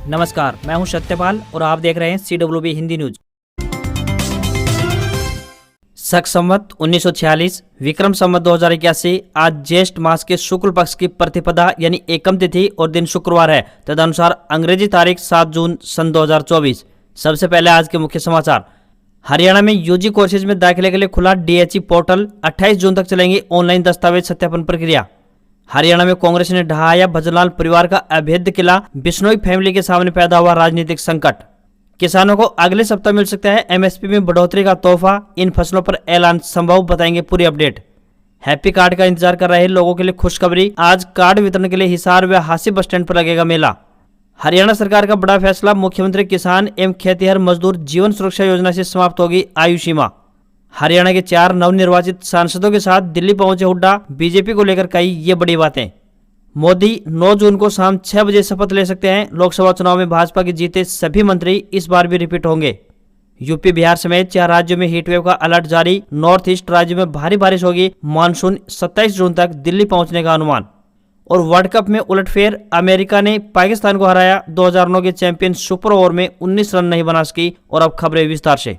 नमस्कार, मैं हूं सत्यपाल और आप देख रहे हैं CWB हिंदी न्यूज। शक संवत 1946 विक्रम संवत 2081 आज ज्येष्ठ मास के शुक्ल पक्ष की प्रतिपदा यानी एकम तिथि और दिन शुक्रवार है। तदनुसार अंग्रेजी तारीख 7 जून सन 2024। सबसे पहले आज के मुख्य समाचार। हरियाणा में यूजी कोर्सेज में दाखिले के लिए खुला DHE पोर्टल। 28 जून तक चलेंगी ऑनलाइन दस्तावेज सत्यापन प्रक्रिया। हरियाणा में कांग्रेस ने ढहाया भजनलाल परिवार का अभेद्य किला। बिश्नोई फैमिली के सामने पैदा हुआ राजनीतिक संकट। किसानों को अगले सप्ताह मिल सकता है MSP में बढ़ोतरी का तोहफा। इन फसलों पर ऐलान संभव, बताएंगे पूरी अपडेट। हैप्पी कार्ड का इंतजार कर रहे लोगों के लिए खुशखबरी। आज कार्ड वितरण के लिए हिसार व हासी बस स्टैंड पर लगेगा मेला। हरियाणा सरकार का बड़ा फैसला। मुख्यमंत्री किसान एवं खेतिहर मजदूर जीवन सुरक्षा योजना से समाप्त होगी आयु सीमा। हरियाणा के 4 नवनिर्वाचित सांसदों के साथ दिल्ली पहुंचे हुड्डा। बीजेपी को लेकर कही ये बड़ी बातें। मोदी 9 जून को शाम 6 बजे शपथ ले सकते हैं। लोकसभा चुनाव में भाजपा के जीते सभी मंत्री इस बार भी रिपीट होंगे। यूपी बिहार समेत 4 राज्यों में हीटवेव का अलर्ट जारी। नॉर्थ ईस्ट राज्यों में भारी बारिश होगी। मानसून 27 जून तक दिल्ली पहुंचने का अनुमान। और वर्ल्ड कप में उलटफेर। अमेरिका ने पाकिस्तान को हराया। 2009 के चैंपियन सुपर ओवर में 19 रन नहीं बना सकी। और अब खबरें विस्तार से।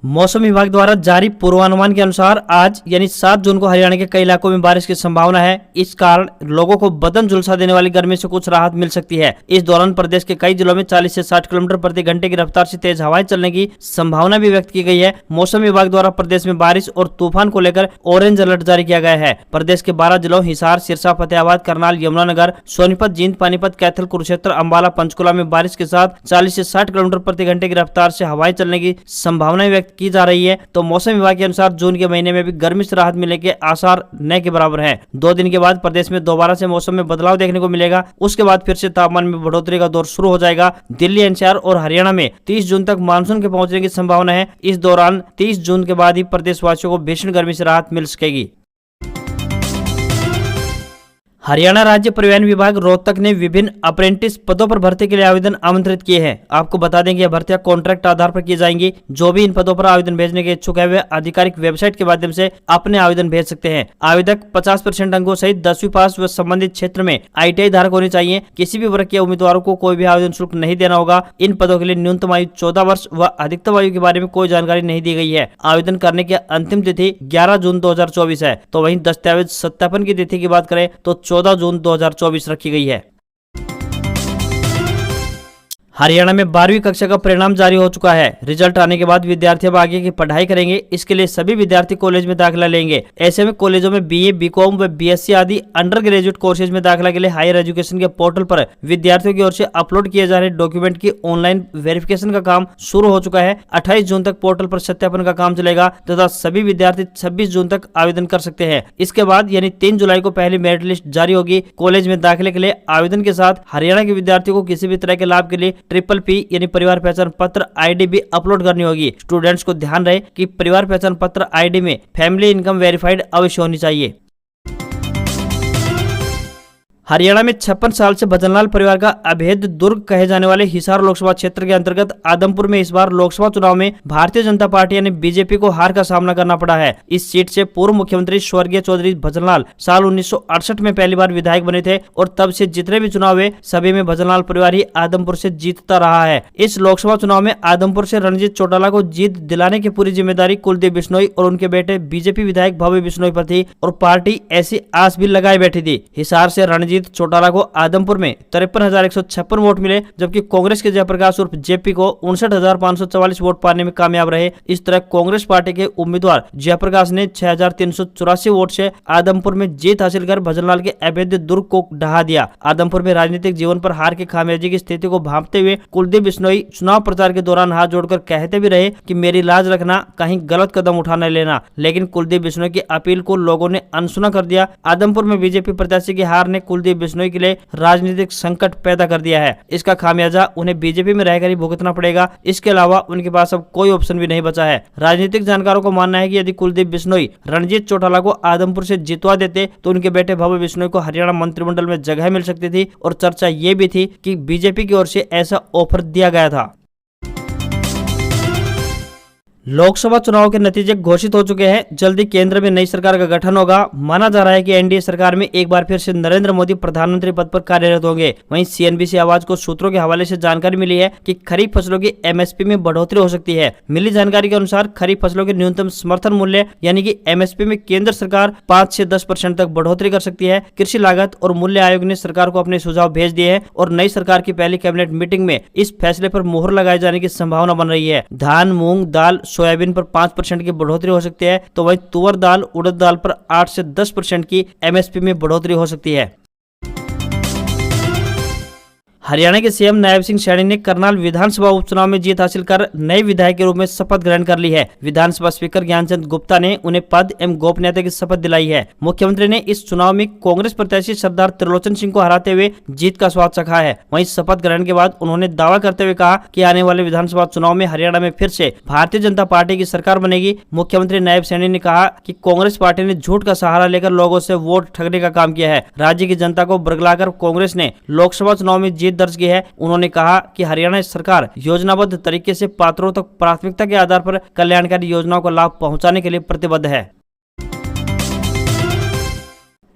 मौसम विभाग द्वारा जारी पूर्वानुमान के अनुसार आज यानी 7 जून को हरियाणा के कई इलाकों में बारिश की संभावना है। इस कारण लोगों को बदन झुलसा देने वाली गर्मी से कुछ राहत मिल सकती है। इस दौरान प्रदेश के कई जिलों में 40 से 60 किलोमीटर प्रति घंटे की रफ्तार से तेज हवाएं चलने की संभावना भी व्यक्त की गई है। मौसम विभाग द्वारा प्रदेश में बारिश और तूफान को लेकर ऑरेंज अलर्ट जारी किया गया है। प्रदेश के 12 जिलों हिसार, सिरसा, फतेहाबाद, करनाल, यमुनानगर, सोनीपत, जींद, पानीपत, कैथल, कुरुक्षेत्र, अंबाला, पंचकुला में बारिश के साथ 40 से 60 किलोमीटर प्रति घंटे की रफ्तार से हवाएं चलने की संभावना व्यक्त की जा रही है। तो मौसम विभाग के अनुसार जून के महीने में भी गर्मी से राहत मिलने के आसार न के बराबर हैं। 2 दिन के बाद प्रदेश में दोबारा से मौसम में बदलाव देखने को मिलेगा। उसके बाद फिर से तापमान में बढ़ोतरी का दौर शुरू हो जाएगा। दिल्ली, NCR और हरियाणा में 30 जून तक मानसून के पहुंचने की संभावना है। इस दौरान 30 जून के बाद ही प्रदेशवासियों को भीषण गर्मी से राहत मिल सकेगी। हरियाणा राज्य परिवहन विभाग रोहतक ने विभिन्न अप्रेंटिस पदों पर भर्ती के लिए आवेदन आमंत्रित किए हैं। आपको बता दें कि यह भर्तियां कॉन्ट्रैक्ट आधार पर की जाएंगी। जो भी इन पदों पर आवेदन भेजने के इच्छुक है वे आधिकारिक वेबसाइट के माध्यम से अपने आवेदन भेज सकते हैं। आवेदक 50% अंकों सहित 10वीं पास व संबंधित क्षेत्र में ITI धारक होने चाहिए। किसी भी वर्ग के उम्मीदवारों को कोई भी आवेदन शुल्क नहीं देना होगा। इन पदों के लिए न्यूनतम आयु 14 वर्ष व अधिकतम आयु के बारे में कोई जानकारी नहीं दी गई है। आवेदन करने की अंतिम तिथि 11 जून 2024 है। तो वहीं दस्तावेज सत्यापन की तिथि की बात करें तो 14 जून 2024 रखी गई है। हरियाणा में 12वीं कक्षा का परिणाम जारी हो चुका है। रिजल्ट आने के बाद विद्यार्थी अब आगे की पढ़ाई करेंगे। इसके लिए सभी विद्यार्थी कॉलेज में दाखिला लेंगे। ऐसे में कॉलेजों में BA, BCom व BSc आदि अंडर ग्रेजुएट कोर्सेज में दाखिला के लिए हायर एजुकेशन के पोर्टल पर विद्यार्थियों की ओर से अपलोड किए जा रहे डॉक्यूमेंट की ऑनलाइन वेरिफिकेशन का काम शुरू हो चुका है। 28 जून तक पोर्टल पर सत्यापन का काम चलेगा तथा सभी विद्यार्थी 26 जून तक आवेदन कर सकते हैं। इसके बाद यानी 3 जुलाई को पहली मेरिट लिस्ट जारी होगी। कॉलेज में दाखिले के लिए आवेदन के साथ हरियाणा के विद्यार्थियों को किसी भी तरह के लाभ के लिए PPP यानी परिवार पहचान पत्र ID भी अपलोड करनी होगी। स्टूडेंट्स को ध्यान रहे कि परिवार पहचान पत्र ID में फैमिली इनकम वेरीफाइड अवश्य होनी चाहिए। हरियाणा में 56 साल से भजनलाल परिवार का अभेद्य दुर्ग कहे जाने वाले हिसार लोकसभा क्षेत्र के अंतर्गत आदमपुर में इस बार लोकसभा चुनाव में भारतीय जनता पार्टी यानी BJP को हार का सामना करना पड़ा है। इस सीट से पूर्व मुख्यमंत्री स्वर्गीय चौधरी भजनलाल साल 1968 में पहली बार विधायक बने थे और तब से जितने भी चुनाव हुए सभी में भजनलाल परिवार ही आदमपुर से जीतता रहा है। इस लोकसभा चुनाव में आदमपुर से रणजीत चौटाला को जीत दिलाने की पूरी जिम्मेदारी कुलदीप बिश्नोई और उनके बेटे BJP विधायक भव्य बिश्नोई पर थी और पार्टी ऐसी आस भी लगाए बैठी थी। हिसार से रणजीत चौटाला को आदमपुर में 53,156 वोट मिले, जबकि कांग्रेस के जयप्रकाश उर्फ JP को 59,544 वोट पाने में कामयाब रहे। इस तरह कांग्रेस पार्टी के उम्मीदवार जयप्रकाश ने 6,384 वोट से आदमपुर में जीत हासिल कर भजनलाल के अभेद्य दुर्ग को ढहा दिया। आदमपुर में राजनीतिक जीवन पर हार की खामियाजी की स्थिति को भांपते हुए कुलदीप बिश्नोई चुनाव प्रचार के दौरान हाथ जोड़कर कहते भी रहे कि मेरी लाज रखना, कहीं गलत कदम उठाना लेना, लेकिन कुलदीप बिश्नोई की अपील को लोगों ने अनसुना कर दिया। आदमपुर में BJP प्रत्याशी की हार ने कुलदीप बिश्नोई के लिए राजनीतिक संकट पैदा कर दिया है। इसका खामियाजा उन्हें BJP में रहकर ही भुगतना पड़ेगा। इसके अलावा उनके पास अब कोई ऑप्शन भी नहीं बचा है। राजनीतिक जानकारों को मानना है कि यदि कुलदीप बिश्नोई रणजीत चौटाला को आदमपुर से जितवा देते तो उनके बेटे भव्य बिश्नोई को हरियाणा मंत्रिमंडल में जगह मिल सकती थी और चर्चा ये भी थी कि BJP की ओर से ऐसा ऑफर दिया गया था। लोकसभा चुनाव के नतीजे घोषित हो चुके हैं। जल्दी केंद्र में नई सरकार का गठन होगा। माना जा रहा है कि एनडीए सरकार में एक बार फिर से नरेंद्र मोदी प्रधानमंत्री पद पर कार्यरत होंगे। वहीं सीएनबीसी आवाज को सूत्रों के हवाले से जानकारी मिली है कि खरीफ फसलों की एमएसपी में बढ़ोतरी हो सकती है। मिली जानकारी के अनुसार खरीफ फसलों के न्यूनतम समर्थन मूल्य यानी कि एमएसपी में केंद्र सरकार 5 से 10% तक बढ़ोतरी कर सकती है। कृषि लागत और मूल्य आयोग ने सरकार को अपने सुझाव भेज दिए हैं और नई सरकार की पहली कैबिनेट मीटिंग में इस फैसले पर मोहर लगाए जाने की संभावना बन रही है। धान, मूंग दाल, सोयाबीन पर 5% की बढ़ोतरी हो सकती है, तो वहीं तुअर दाल, उड़द दाल पर 8 से 10% की एमएसपी में बढ़ोतरी हो सकती है। हरियाणा के सीएम नायब सिंह सैनी ने करनाल विधानसभा उपचुनाव में जीत हासिल कर नए विधायक के रूप में शपथ ग्रहण कर ली है। विधानसभा स्पीकर ज्ञानचंद गुप्ता ने उन्हें पद एवं गोपनीयता की शपथ दिलाई है। मुख्यमंत्री ने इस चुनाव में कांग्रेस प्रत्याशी सरदार त्रिलोचन सिंह को हराते हुए जीत का स्वाद चखा है। वहीं शपथ ग्रहण के बाद उन्होंने दावा करते हुए कहा कि आने वाले विधानसभा चुनाव में हरियाणा में फिर से भारतीय जनता पार्टी की सरकार बनेगी। मुख्यमंत्री नायब सैनी ने कहा कि कांग्रेस पार्टी ने झूठ का सहारा लेकर लोगों से वोट ठगने का काम किया है। राज्य की जनता को बरगलाकर कांग्रेस ने लोकसभा चुनाव में जीत दर्ज की है। उन्होंने कहा कि हरियाणा सरकार योजनाबद्ध तरीके से पात्रों तक प्राथमिकता के आधार पर कल्याणकारी योजनाओं का लाभ पहुंचाने के लिए प्रतिबद्ध है।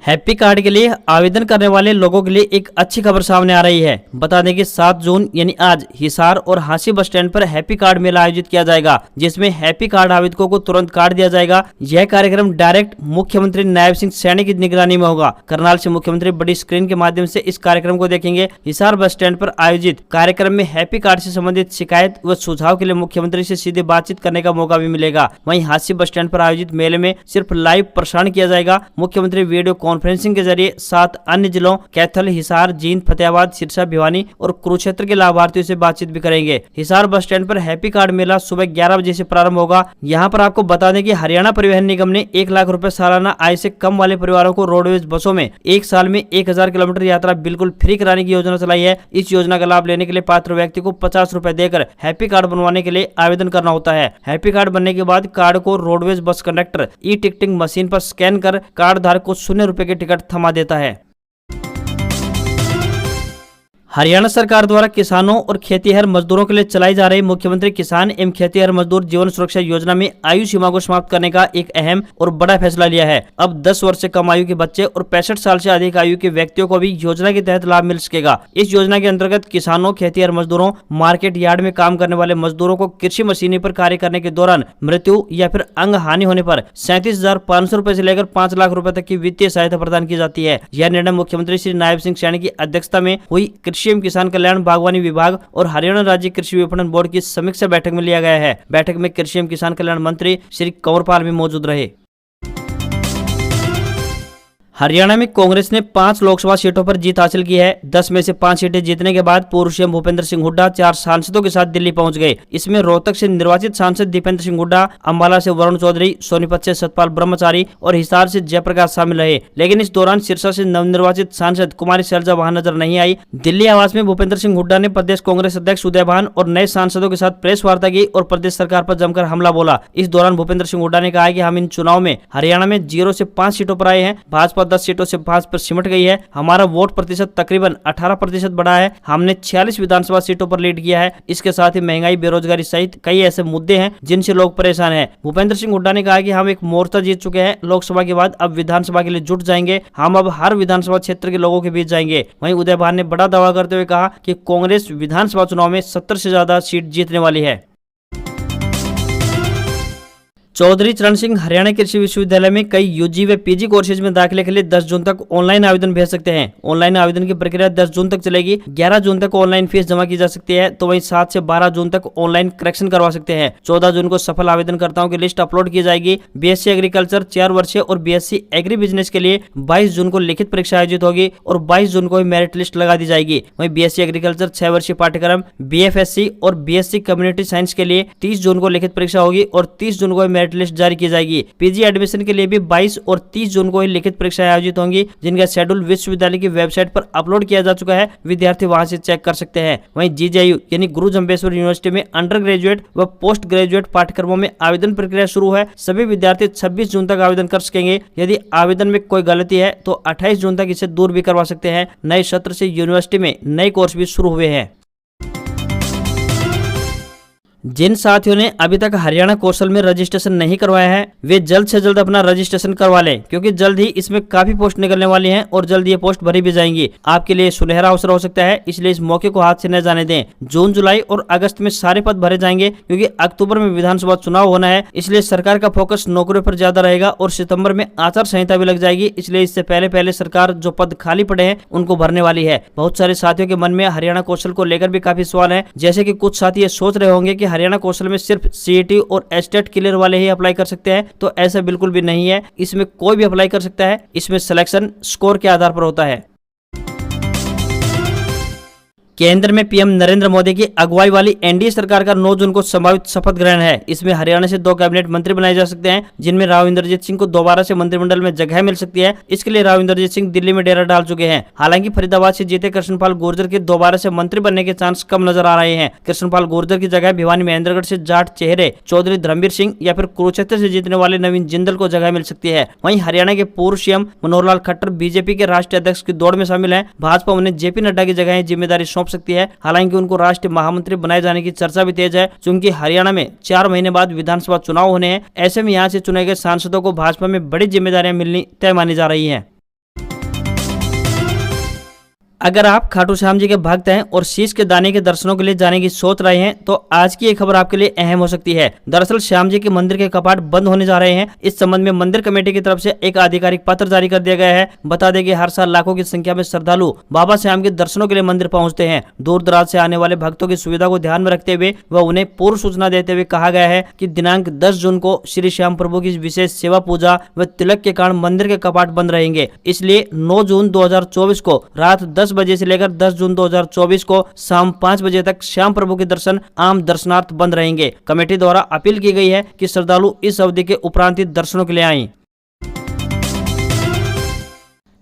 हैप्पी कार्ड के लिए आवेदन करने वाले लोगों के लिए एक अच्छी खबर सामने आ रही है। बता दें कि 7 जून यानी आज हिसार और हांसी बस स्टैंड पर हैप्पी कार्ड मेला आयोजित किया जाएगा, जिसमें हैप्पी कार्ड आवेदकों को तुरंत कार्ड दिया जाएगा। यह कार्यक्रम डायरेक्ट मुख्यमंत्री नायब सिंह सैनी की निगरानी में होगा। करनाल से मुख्यमंत्री बड़ी स्क्रीन के माध्यम से इस कार्यक्रम को देखेंगे। हिसार बस स्टैंड पर आयोजित कार्यक्रम में हैप्पी कार्ड से संबंधित शिकायत व सुझाव के लिए मुख्यमंत्री से सीधे बातचीत करने का मौका भी मिलेगा। वहीं हांसी बस स्टैंड पर आयोजित मेले में सिर्फ लाइव प्रसारण किया जाएगा। मुख्यमंत्री वीडियो कॉन्फ्रेंसिंग के जरिए 7 अन्य जिलों कैथल, हिसार, जींद, फतेहाबाद, सिरसा, भिवानी और कुरुक्षेत्र के लाभार्थियों से बातचीत भी करेंगे। हिसार बस स्टैंड पर हैप्पी कार्ड मेला सुबह 11 बजे से प्रारंभ होगा। यहाँ पर आपको बता दें कि हरियाणा परिवहन निगम ने 1 लाख रुपए सालाना आय से कम वाले परिवारों को रोडवेज बसों में 1 साल में 1000 किलोमीटर यात्रा बिल्कुल फ्री कराने की योजना चलाई है। इस योजना का लाभ लेने के लिए पात्र व्यक्ति को 50 रुपए देकर हैप्पी कार्ड बनवाने के लिए आवेदन करना होता है। हैप्पी कार्ड बनने के बाद कार्ड को roadways bus conductor e ticketing machine पर स्कैन कर कार्ड धारक को 0 रुपए के टिकट थमा देता है। हरियाणा सरकार द्वारा किसानों और खेतीहर मजदूरों के लिए चलाई जा रही मुख्यमंत्री किसान एवं खेतीहर मजदूर जीवन सुरक्षा योजना में आयु सीमा को समाप्त करने का एक अहम और बड़ा फैसला लिया है। अब 10 वर्ष से कम आयु के बच्चे और 65 साल से अधिक आयु के व्यक्तियों को भी योजना के तहत लाभ मिल सकेगा। इस योजना के अंतर्गत किसानों, खेतीहर मजदूरों, मार्केट यार्ड में काम करने वाले मजदूरों को कृषि मशीनरी पर कार्य करने के दौरान मृत्यु या फिर अंग हानि होने पर 37,500 रुपए से लेकर 5 लाख रुपए तक की वित्तीय सहायता प्रदान की जाती है। यह निर्णय मुख्यमंत्री श्री नायब सिंह सैनी की अध्यक्षता में हुई कृषि एवं किसान कल्याण, बागवानी विभाग और हरियाणा राज्य कृषि विपणन बोर्ड की समीक्षा बैठक में लिया गया है। बैठक में कृषि एवं किसान कल्याण मंत्री श्री कंवरपाल भी मौजूद रहे। हरियाणा में कांग्रेस ने 5 लोकसभा सीटों पर जीत हासिल की है। 10 में से 5 सीटें जीतने के बाद पूर्व सीएम भूपेंद्र सिंह हुड्डा 4 सांसदों के साथ दिल्ली पहुंच गए। इसमें रोहतक से निर्वाचित सांसद दीपेंद्र सिंह हुड्डा, अंबाला से वरुण चौधरी, सोनीपत से सतपाल ब्रह्मचारी और हिसार से जयप्रकाश शामिल रहे। लेकिन इस दौरान सिरसा से नवनिर्वाचित सांसद कुमारी शैलजा वहां नजर नहीं आई। दिल्ली आवास में भूपेंद्र सिंह हुड्डा ने प्रदेश कांग्रेस अध्यक्ष उदय भान और नए सांसदों के साथ प्रेस वार्ता की और प्रदेश सरकार पर जमकर हमला बोला। इस दौरान भूपेंद्र सिंह हुड्डा ने कहा कि हम इन चुनाव में हरियाणा में 0 से 5 सीटों पर आए हैं। भाजपा 10 सीटों से 5 पर सिमट गई है। हमारा वोट प्रतिशत तकरीबन 18% बढ़ा है। हमने 46 विधानसभा सीटों पर लीड किया है। इसके साथ ही महंगाई, बेरोजगारी सहित कई ऐसे मुद्दे हैं जिनसे लोग परेशान हैं। भूपेंद्र सिंह हुड्डा ने कहा कि हम एक मोर्चा जीत चुके हैं। लोकसभा के बाद अब विधानसभा के लिए जुट जाएंगे। हम अब हर विधानसभा क्षेत्र के लोगों के बीच जाएंगे। वहीं उदय भान ने बड़ा दावा करते हुए कहा कि कांग्रेस विधानसभा चुनाव में 70 से ज्यादा सीट जीतने वाली है। चौधरी चरण सिंह हरियाणा कृषि विश्वविद्यालय में कई यूजी व पीजी कोर्सेज में दाखिले के लिए 10 जून तक ऑनलाइन आवेदन भेज सकते हैं। ऑनलाइन आवेदन की प्रक्रिया 10 जून तक चलेगी। 11 जून तक ऑनलाइन फीस जमा की जा सकती है, तो वहीं 7 से 12 जून तक ऑनलाइन करेक्शन करवा सकते हैं। 14 जून को सफल आवेदनकर्ताओं की लिस्ट अपलोड की जाएगी। बीएससी एग्रीकल्चर 4 वर्षीय और बीएससी एग्री बिजनेस के लिए 22 जून को लिखित परीक्षा आयोजित होगी और 22 जून को ही मेरिट लिस्ट लगा दी जाएगी। वहीं बीएससी एग्रीकल्चर 6 वर्षीय पाठ्यक्रम, बीएफएससी और बीएससी कम्युनिटी साइंस के लिए 30 जून को लिखित परीक्षा होगी और 30 जून को मेरिट लिस्ट जारी की जाएगी। पीजी एडमिशन के लिए भी 22 और 30 जून को ही लिखित परीक्षाएं आयोजित होंगी, जिनका शेड्यूल विश्वविद्यालय की वेबसाइट पर अपलोड किया जा चुका है। विद्यार्थी वहां से चेक कर सकते हैं। वहीं जीजेयू यानी गुरु जम्बेश्वर यूनिवर्सिटी में अंडर ग्रेजुएट व पोस्ट ग्रेजुएट पाठ्यक्रमों में आवेदन प्रक्रिया शुरू है। सभी विद्यार्थी 26 जून तक आवेदन कर सकेंगे। यदि आवेदन में कोई गलती है तो 28 जून तक इसे दूर भी करवा सकते हैं। नए सत्र से यूनिवर्सिटी में नए कोर्स भी शुरू हुए हैं। जिन साथियों ने अभी तक हरियाणा कौशल में रजिस्ट्रेशन नहीं करवाया है वे जल्द से जल्द अपना रजिस्ट्रेशन करवा लें, क्योंकि जल्द ही इसमें काफी पोस्ट निकलने वाली हैं और जल्द ये पोस्ट भरी भी जाएंगी। आपके लिए सुनहरा अवसर हो सकता है, इसलिए इस मौके को हाथ से न जाने दें। जून, जुलाई और अगस्त में सारे पद भरे जाएंगे, क्योंकि अक्टूबर में विधानसभा चुनाव होना है, इसलिए सरकार का फोकस नौकरियों पर ज्यादा रहेगा और सितंबर में आचार संहिता भी लग जाएगी। इसलिए इससे पहले सरकार जो पद खाली पड़े हैं उनको भरने वाली है। बहुत सारे साथियों के मन में हरियाणा कौशल को लेकर भी काफी सवाल है, जैसे कि कुछ साथी ये सोच रहे होंगे कि हरियाणा कौशल में सिर्फ सीईटी और एस्टेट क्लियर वाले ही अप्लाई कर सकते हैं, तो ऐसा बिल्कुल भी नहीं है। इसमें कोई भी अप्लाई कर सकता है। इसमें सिलेक्शन स्कोर के आधार पर होता है। केंद्र में पीएम नरेंद्र मोदी की अगुवाई वाली एनडीए सरकार का 9 जून को संभावित शपथ ग्रहण है। इसमें हरियाणा से 2 कैबिनेट मंत्री बनाए जा सकते हैं, जिनमें राव इंद्रजीत सिंह को दोबारा से मंत्रिमंडल में जगह मिल सकती है। इसके लिए राव इंद्रजीत सिंह दिल्ली में डेरा डाल चुके हैं। हालांकि फरीदाबाद से जीते कृष्णपाल गुर्जर के दोबारा से मंत्री बनने के चांस कम नजर आ रहे हैं। कृष्णपाल गुर्जर की जगह भिवानी महेंद्रगढ़ से जाट चेहरे चौधरी धर्मवीर सिंह या फिर कुरुक्षेत्र से जीतने वाले नवीन जिंदल को जगह मिल सकती है। वहीं हरियाणा के पूर्व सीएम मनोहर लाल खट्टर बीजेपी के राष्ट्रीय अध्यक्ष की दौड़ में शामिल है। भाजपा उन्हें जेपी नड्डा की जगह जिम्मेदारी सौंप सकती है। हालांकि उनको राष्ट्रीय महामंत्री बनाए जाने की चर्चा भी तेज है, क्योंकि हरियाणा में 4 महीने बाद विधानसभा चुनाव होने हैं। ऐसे में यहां से चुने गए सांसदों को भाजपा में बड़ी जिम्मेदारियां मिलनी तय मानी जा रही हैं। अगर आप खाटू श्याम जी के भक्त हैं और शीश के दाने के दर्शनों के लिए जाने की सोच रहे हैं, तो आज की एक खबर आपके लिए अहम हो सकती है। दरअसल श्याम जी के मंदिर के कपाट बंद होने जा रहे हैं। इस संबंध में मंदिर कमेटी की तरफ से एक आधिकारिक पत्र जारी कर दिया गया है। बता दें कि हर साल लाखों की संख्या में श्रद्धालु बाबा श्याम के दर्शनों के लिए मंदिर पहुंचते हैं। दूर दराज से आने वाले भक्तों की सुविधा को ध्यान में रखते हुए व उन्हें पूर्व सूचना देते हुए कहा गया है कि दिनांक 10 जून को श्री श्याम प्रभु की विशेष सेवा पूजा व तिलक के कारण मंदिर के कपाट बंद रहेंगे। इसलिए 9 जून 2024 को रात 10 बजे से लेकर 10 जून 2024 को शाम 5 बजे तक श्याम प्रभु के दर्शन आम दर्शनार्थ बंद रहेंगे। कमेटी द्वारा अपील की गई है कि श्रद्धालु इस अवधि के उपरांत दर्शनों के लिए आएं।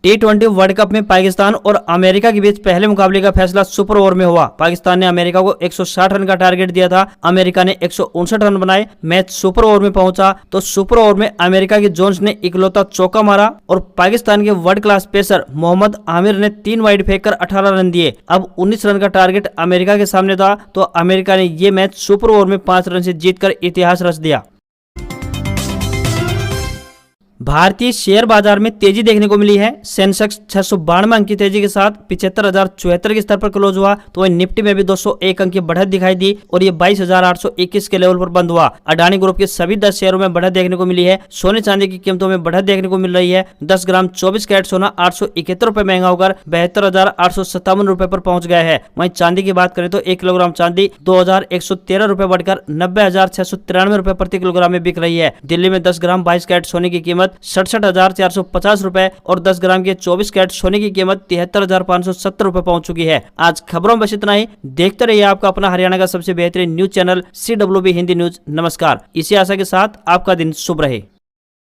T20 वर्ल्ड कप में पाकिस्तान और अमेरिका के बीच पहले मुकाबले का फैसला सुपर ओवर में हुआ। पाकिस्तान ने अमेरिका को 160 रन का टारगेट दिया था। अमेरिका ने 159 रन बनाए। मैच सुपर ओवर में पहुंचा तो सुपर ओवर में अमेरिका के जोन्स ने इकलौता चौका मारा और पाकिस्तान के world class pacer Mohammad Amir ने 3 वाइड फेंककर 18 रन दिए। अब 19 रन का टारगेट अमेरिका के सामने था, तो अमेरिका ने ये मैच सुपर ओवर में 5 रन से जीतकर इतिहास रच दिया। भारतीय शेयर बाजार में तेजी देखने को मिली है। सेंसेक्स 692 अंक की तेजी के साथ 75,074 के स्तर पर क्लोज हुआ, तो वहीं निफ्टी में भी 201 अंक की बढ़त दिखाई दी और ये 22,821 के लेवल पर बंद हुआ। अडानी ग्रुप के सभी 10 शेयरों में बढ़त देखने को मिली है। सोने चांदी की कीमतों में बढ़त देखने को मिल रही है। 10 ग्राम 24 कैरेट सोना 871 रुपए महंगा होकर 72,857 रुपए पर पहुंच गया है। वहीं चांदी की बात करें तो 1 किलोग्राम चांदी 2,113 रुपए बढ़कर 90,693 रुपए प्रति किलोग्राम में बिक रही है। दिल्ली में 10 ग्राम 22 कैरेट सोने की कीमत 67,450 रुपए और 10 ग्राम के 24 कैरेट सोने की कीमत 73,570 रुपए पहुंच चुकी है। आज खबरों में बस इतना ही। देखते रहिए आपका अपना हरियाणा का सबसे बेहतरीन news channel CWB Hindi news. नमस्कार। इसी आशा के साथ आपका दिन शुभ रहे।